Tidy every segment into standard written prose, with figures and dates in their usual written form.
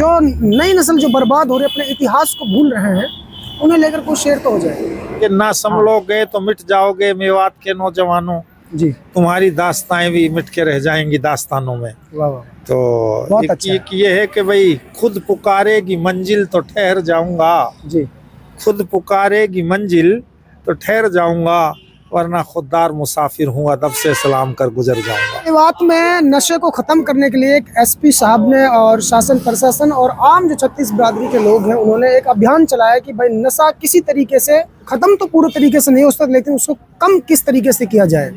जो नई नस्ल जो बर्बाद हो रही है, अपने इतिहास को भूल रहे हैं, उन्हें लेकर कुछ शेयर तो हो जाए कि ना संभलोगे तो मिट जाओगे मेवात के नौजवानों, जी। तुम्हारी दास्तानें भी मिट के रह जाएंगी दास्तानों में। वाह वाह, तो बहुत अच्छा है। ये है कि भाई खुद पुकारेगी मंजिल तो ठहर जाऊंगा, जी। खुद पुकारेगी मंजिल तो ठहर जाऊंगा, वरना खुददार मुसाफिर हूँ अदब से सलाम कर गुजर जाऊंगा। मेवात में नशे को खत्म करने के लिए एक एसपी साहब ने और शासन प्रशासन और आम जो 36 बिरादरी के लोग हैं, उन्होंने एक अभियान चलाया कि भाई नशा किसी तरीके से खत्म तो पूरे तरीके से नहीं हो सकता, लेकिन उसको कम किस तरीके से किया जाए।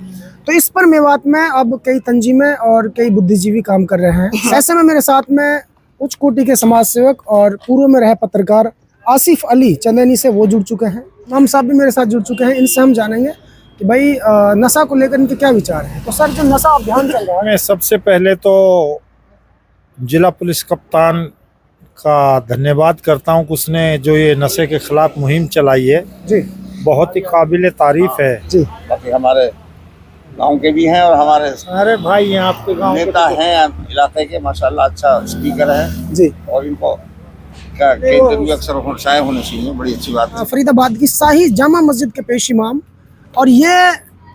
तो इस पर मेवात में अब कई तंजीमें और कई बुद्धिजीवी काम कर रहे हैं। ऐसे में मेरे साथ में उच्च कोटि के समाज सेवक और पूर्व में रहे पत्रकार आसिफ अली चंदेनी से वो जुड़ चुके हैं। हम साहब भी मेरे साथ जुड़ चुके हैं। इनसे हम जानेंगे कि भाई नशा को लेकर इनके क्या विचार हैं। तो सर, जो नशा अभियान चल रहा है, मैं सबसे पहले तो जिला पुलिस कप्तान का धन्यवाद करता हूँ कि उसने जो ये नशे के खिलाफ मुहिम चलाई है, जी, बहुत ही काबिल तारीफ है जी। बाकी हमारे गांव के भी हैं और हमारे अरे भाई यहाँ आपके गाँव नेता हैं इलाके के, माशाल्लाह अच्छा स्पीकर है जी। और इनको का इंटरव्यू अक्सर होने होने चाहिए, बड़ी अच्छी बात है। फरीदाबाद की शाही जामा मस्जिद के पेश इमाम, और ये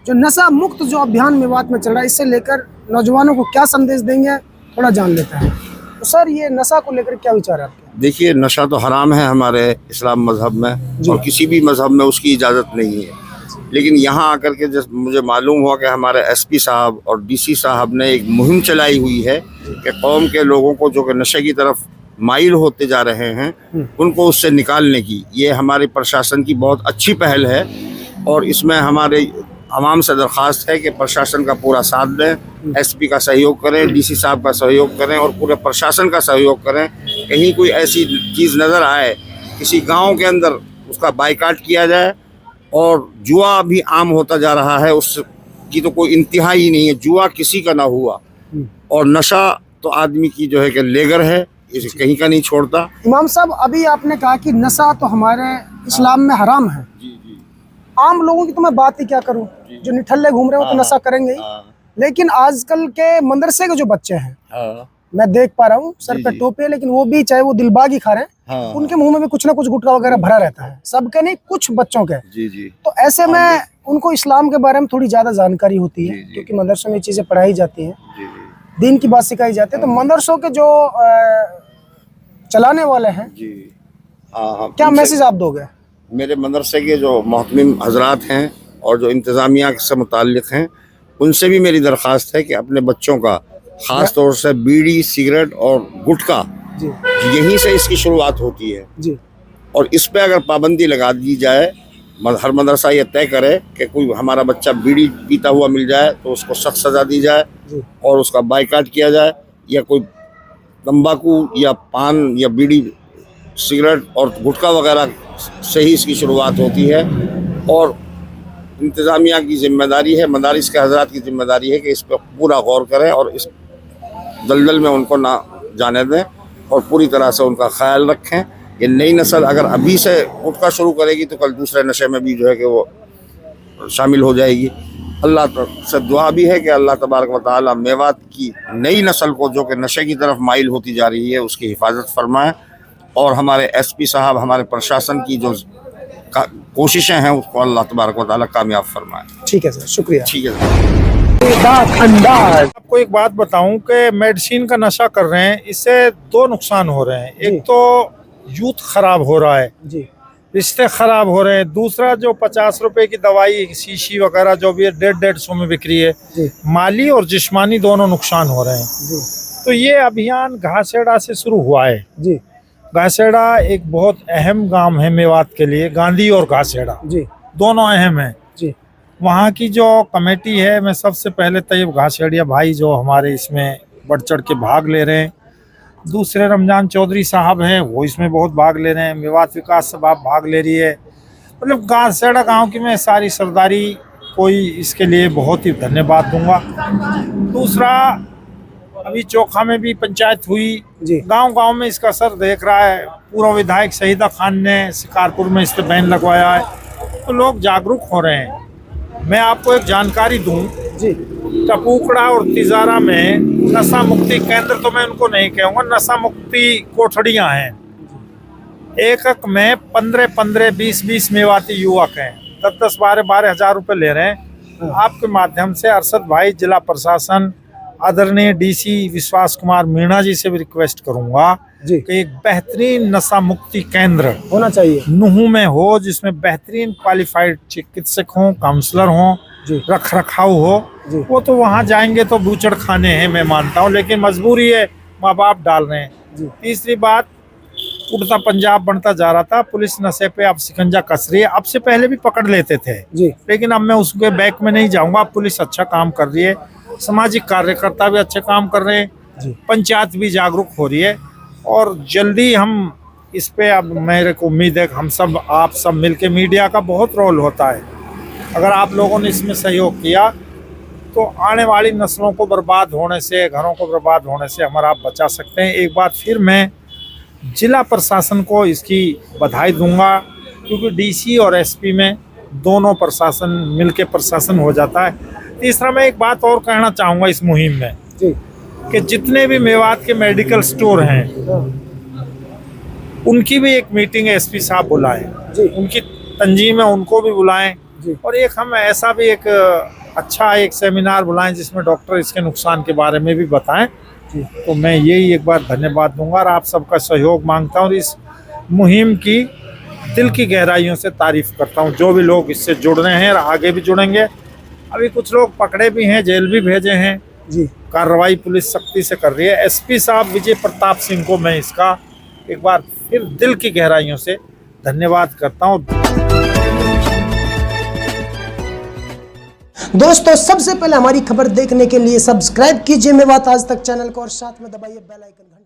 जो नशा मुक्त जो अभियान मेवात में चल रहा है, इससे लेकर नौजवानों को क्या संदेश देंगे, थोड़ा जान लेते हैं। तो सर, ये नशा को लेकर क्या विचार है आपके? देखिए, नशा तो हराम है हमारे इस्लाम मजहब में, और किसी भी मजहब में उसकी इजाज़त नहीं है। लेकिन यहाँ आकर के जब मुझे मालूम हुआ कि हमारे एसपी साहब और डीसी साहब ने एक मुहिम चलाई हुई है कि कौम के लोगों को जो कि नशे की तरफ माइल होते जा रहे हैं, उनको उससे निकालने की, ये हमारे प्रशासन की बहुत अच्छी पहल है। और इसमें हमारे आवाम से दरख्वास्त है कि प्रशासन का पूरा साथ दें, एसपी का सहयोग करें, डीसी साहब का सहयोग करें और पूरे प्रशासन का सहयोग करें। कहीं कोई ऐसी चीज़ नज़र आए किसी गांव के अंदर, उसका बाइकाट किया जाए। और जुआ भी आम होता जा रहा है, उसकी तो कोई इंतहा ही नहीं है, जुआ किसी का ना हुआ। और नशा तो आदमी की जो है कि लेगर है, इसे कहीं का नहीं छोड़ता। इमाम साहब, अभी आपने कहा कि नशा तो हमारे इस्लाम में हराम है। आम लोगों की तो मैं बात ही क्या करूं, जो निठल्ले घूम रहे हैं वो तो नशा करेंगे ही। लेकिन आजकल के मदरसे के जो बच्चे हैं, मैं देख पा रहा हूँ सर पे टोपी है, लेकिन वो भी चाहे वो दिलबाग ही खा रहे हैं, उनके मुंह में भी कुछ ना कुछ गुटखा वगैरह भरा रहता है। सबके नहीं, कुछ बच्चों के। तो ऐसे में उनको इस्लाम के बारे में थोड़ी ज्यादा जानकारी होती है, क्योंकि मदरसों में चीजें पढ़ाई जाती हैं, दीन की बात सिखाई जाती है। तो मदरसों के जो चलाने वाले हैं, क्या मैसेज आप दोगे? मेरे मदरसे के जो मोहतमिम हजरात हैं और जो इंतज़ामिया से मुताल्लिक़ हैं, उनसे भी मेरी दरख्वास्त है कि अपने बच्चों का ख़ास तौर से बीड़ी, सिगरेट और गुटखा, यहीं से इसकी शुरुआत होती है जी। और इस पे अगर पाबंदी लगा दी जाए, हर मदरसा ये तय करे कि कोई हमारा बच्चा बीड़ी पीता हुआ मिल जाए तो उसको सख्त सज़ा दी जाए और उसका बाइकाट किया जाए, या कोई तंबाकू या पान या बीड़ी, सिगरेट और गुटखा वगैरह से ही इसकी शुरुआत होती है। और इंतज़ामिया की जिम्मेदारी है, मदारिस के हजरात की जिम्मेदारी है कि इस पर पूरा गौर करें और इस दलदल में उनको ना जाने दें और पूरी तरह से उनका ख्याल रखें। ये नई नस्ल अगर अभी से गुटखा शुरू करेगी तो कल दूसरे नशे में भी जो है कि वो शामिल हो जाएगी। अल्लाह से दुआ भी है कि अल्लाह तबारक व तआला मेवात की नई नस्ल को जो कि नशे की तरफ माइल होती जा रही है, उसकी हिफाजत फरमाएँ और हमारे एसपी साहब, हमारे प्रशासन की जो कोशिशें हैं, उसको अल्लाह तबारक व तआला कामयाब फरमाए। ठीक है सर, शुक्रिया। ठीक है। आपको एक बात बताऊं कि मेडिसिन का नशा कर रहे हैं, इससे दो नुकसान हो रहे हैं। एक तो यूथ खराब हो रहा है जी, रिश्ते खराब हो रहे हैं। दूसरा, जो 50 रुपए की दवाई, शीशी वगैरह जो भी है 150-150 में बिक रही है, माली और जिस्मानी दोनों नुकसान हो रहे हैं जी। तो ये अभियान घासेड़ा से शुरू हुआ है जी। घासेड़ा एक बहुत अहम गांव है मेवात के लिए, गांधी और घासेड़ा जी, दोनों अहम है जी। वहाँ की जो कमेटी है, मैं सबसे पहले तैयब घासेड़िया भाई जो हमारे इसमें बढ़ चढ़ के भाग ले रहे हैं, दूसरे रमजान चौधरी साहब हैं, वो इसमें बहुत भाग ले रहे हैं, मेवात विकास सभा भाग ले रही है। मतलब घासेड़ा गांव की मैं सारी सरदारी कोई इसके लिए बहुत ही धन्यवाद दूंगा। दूसरा, अभी चोखा में भी पंचायत हुई, गांव-गांव में इसका असर देख रहा है। पूर्व विधायक शहीदा खान ने शिकारपुर में इस पर बैन लगवाया है, तो लोग जागरूक हो रहे हैं। मैं आपको एक जानकारी दूं जी टपूकड़ा और तिजारा में नशा मुक्ति केंद्र तो मैं उनको नहीं कहूँगा, नशा मुक्ति कोठड़ियाँ हैं। एक में 15-15, 20-20 मेवाती युवक हैं, 10-10, 12-12 हज़ार रुपये ले रहे हैं। आपके माध्यम से अरशद भाई, जिला प्रशासन, आदरणीय डीसी विश्वास कुमार मीणा जी से भी रिक्वेस्ट करूंगा जी कि एक बेहतरीन नशा मुक्ति केंद्र होना चाहिए नुहू में हो, जिसमें बेहतरीन क्वालिफाइड चिकित्सक हों, काउंसलर हों, जी रख रखाव हो। जी वो तो वहाँ जाएंगे तो बूचड़ खाने हैं, मैं मानता हूँ, लेकिन मजबूरी है, माँ बाप डाल रहे हैं। जी तीसरी बात, उड़ता पंजाब बनता जा रहा था, पुलिस नशे पे अब शिकंजा कस रही है। अब से पहले भी पकड़ लेते थे, जी लेकिन अब मैं उसके बैक में नहीं जाऊंगा। पुलिस अच्छा काम कर रही है, सामाजिक कार्यकर्ता भी अच्छे काम कर रहे हैं, जी पंचायत भी जागरूक हो रही है, और जल्दी हम इस पे, अब मेरे को उम्मीद है कि हम सब, आप सब मिलके, मीडिया का बहुत रोल होता है, अगर आप लोगों ने इसमें सहयोग किया तो आने वाली नस्लों को बर्बाद होने से, घरों को बर्बाद होने से हमारा आप बचा सकते हैं। एक बार फिर मैं जिला प्रशासन को इसकी बधाई दूंगा, क्योंकि डीसी और एसपी में दोनों प्रशासन मिलके प्रशासन हो जाता है। तीसरा, मैं एक बात और कहना चाहूँगा इस मुहिम में, जी कि जितने भी मेवात के मेडिकल स्टोर हैं, उनकी भी एक मीटिंग एसपी साहब बुलाएं, जी उनकी तंजीम है, उनको भी बुलाएं, जी और एक हम ऐसा भी एक अच्छा एक सेमिनार बुलाएं जिसमें डॉक्टर इसके नुकसान के बारे में भी बताएं। जी तो मैं यही एक बार धन्यवाद दूंगा और आप सबका सहयोग मांगता हूँ, और इस मुहिम की दिल की गहराइयों से तारीफ करता हूँ। जो भी लोग इससे जुड़ रहे हैं और आगे भी जुड़ेंगे, अभी कुछ लोग पकड़े भी हैं, जेल भी भेजे हैं, जी कार्रवाई पुलिस सख्ती से कर रही है। एसपी साहब विजय प्रताप सिंह को मैं इसका एक बार फिर दिल की गहराइयों से धन्यवाद करता हूँ। दोस्तों, सबसे पहले हमारी खबर देखने के लिए सब्सक्राइब कीजिए मेवात आज तक चैनल को और साथ में दबाइए बेल आइकन।